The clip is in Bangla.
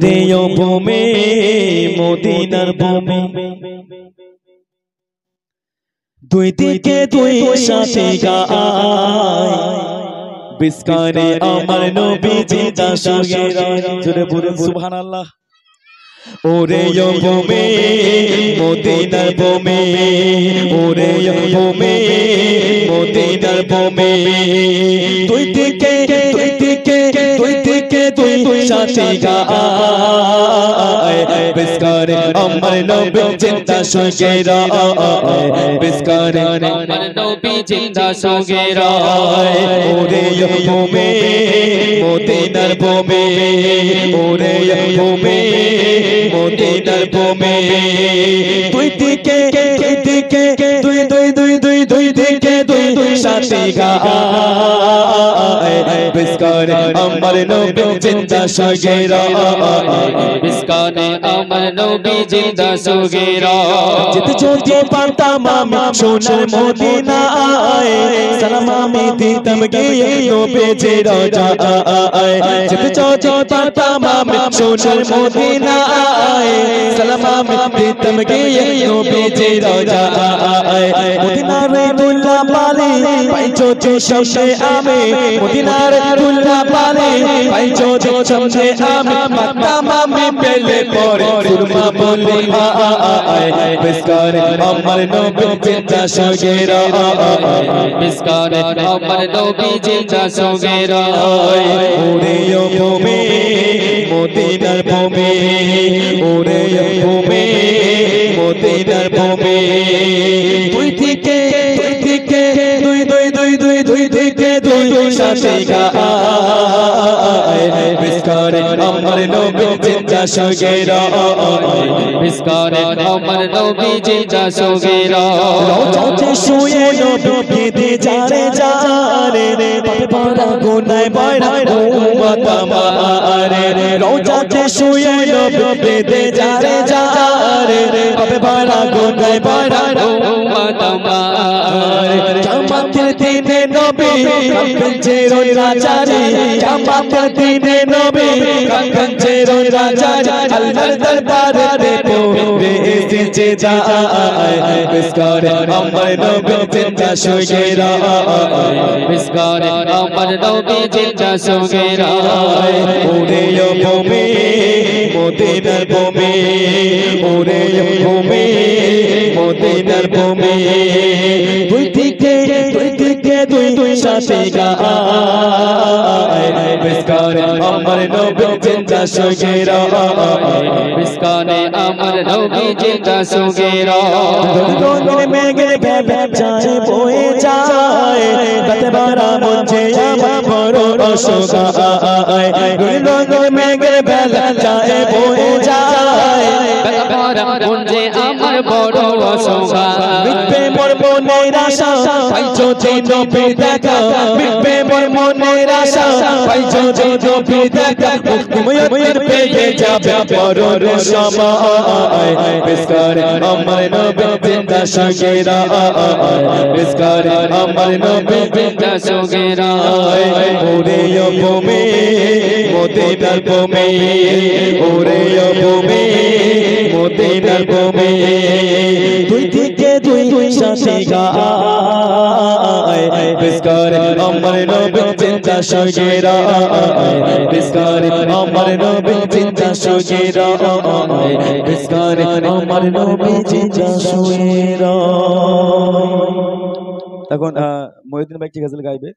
ওরে ও ভূমি মদিনার ভূমি দুই দিকে দুই সাথে গায় বিস্কারে আমার নবী জিন্দা সঙ্গে জোরে বলুন সুবহানাল্লাহ। ওরে ও ভূমি মদিনার ভূমি ওরে ও ভূমি মদিনার ভূমি দুই দিকে দুই দিকে দুই দিকে দুই সাথে গায় বিস্কারে আমার নবী জিন্দা সঙ্গে বিস্কারে আমার নবী জিন্দা সঙ্গে ওরে ও ভূমি মদিনার ভূমি ওরে ও ভূমি মদিনার ভূমি দুই দিকে দুই দিকে দুই দুই দুই দুই দুই দিকে দুই সাথে গায় বিস্কারে আমার নবী জিন্দা সঙ্গে বিস্কারে আমার নবী জিন্দা সঙ্গে যেতে চলতে পারতাম আমি সোনার মদিনায় সালাম আমি দিতাম গিয়ে নবীজি রওজায় যেতে চলতে পারতাম আমি সোনার মদিনায় সালাম আমি দিতাম গিয়ে নবীজি রওজায় মদিনার দুল্লা পালে পাইছো যে সামনে আমি মদিনার দুল্লা পালে পাইছো যে সামনে আমি মাতাম আমি পেলে পরে সুরমা বলে বিস্কারে আমার নবী জিন্দা সঙ্গে বিস্কারে আমার নবী জিন্দা সঙ্গে ওরে ও ভূমি মদিনার ভূমি ওরে ও ভূমি মদিনার ভূমি দুই দিকে দুই দিকে দুই দুই দুই দুই দুই দিকে দুই সাথে গায় বিস্কারে আমার নবী জিন্দা সঙ্গে বিস্কারে আমার নবী জিন্দা সঙ্গে রওজাতে শুয়ে নবী কেঁদে যারে যারে পাপে ভরা গুনায় বয়রা উম্মত আমারে রওজাতে শুয়ে নবী কেঁদে যারে যারে পাপে ভরা গুনায় বয়রা উম্মত আমারে কিয়ামতের দিনে নবী কাঁদবেন যে রোজ রাজারে কিয়ামতের দিনে নবী কাঁদবেন যে রোজ রাজারে আল্লাহর দরবারে পৌঁছে এসেছে যায় বিস্কারে আমার নবী জিন্দা সঙ্গে বিস্কারে আমার নবী জিন্দা সঙ্গে ওরে ও ভূমি মদিনার ভূমি ওরে ও ভূমি মদিনার ভূমি দুই দিকে দুই দিকে দুই সাথে গায় বিস্কারে আমার নবী জিন্দা সঙ্গে বিস্কারে আমার নবী জিন্দা সঙ্গে রঙের মেঘে ভেবে যায় বয়ে যায় রাতে বারা মঞ্চে আমার বড় অসহায় রঙের মেঘে ভেবে যায় বয়ে যায় রাতে বারা মঞ্চে আমার বড় অসহায় মিটবে মোর মনের আশা পাইছো যে নবী দেখা মিটবে মোর মনের আশা পাইছো যে নবী দেখা মুক্তিময়ের পেয়ে যাবে পরর সময় বিস্কারে আমার নবী জিন্দা সঙ্গে বিস্কারে আমার নবী জিন্দা সঙ্গে ওরে ও ভূমি মদিনার ভূমি ওরে ও ভূমি মদিনার ভূমি দুই দিকে দুই সাথে গায় বিস্কারে আমার নবী জিন্দা সঙ্গে বিস্কারে আমার নবী জিন্দা সঙ্গে বিস্কারে আমার নবী জিন্দা সঙ্গে। এখন মহিউদ্দিন ভাই কি গজল গাইবে।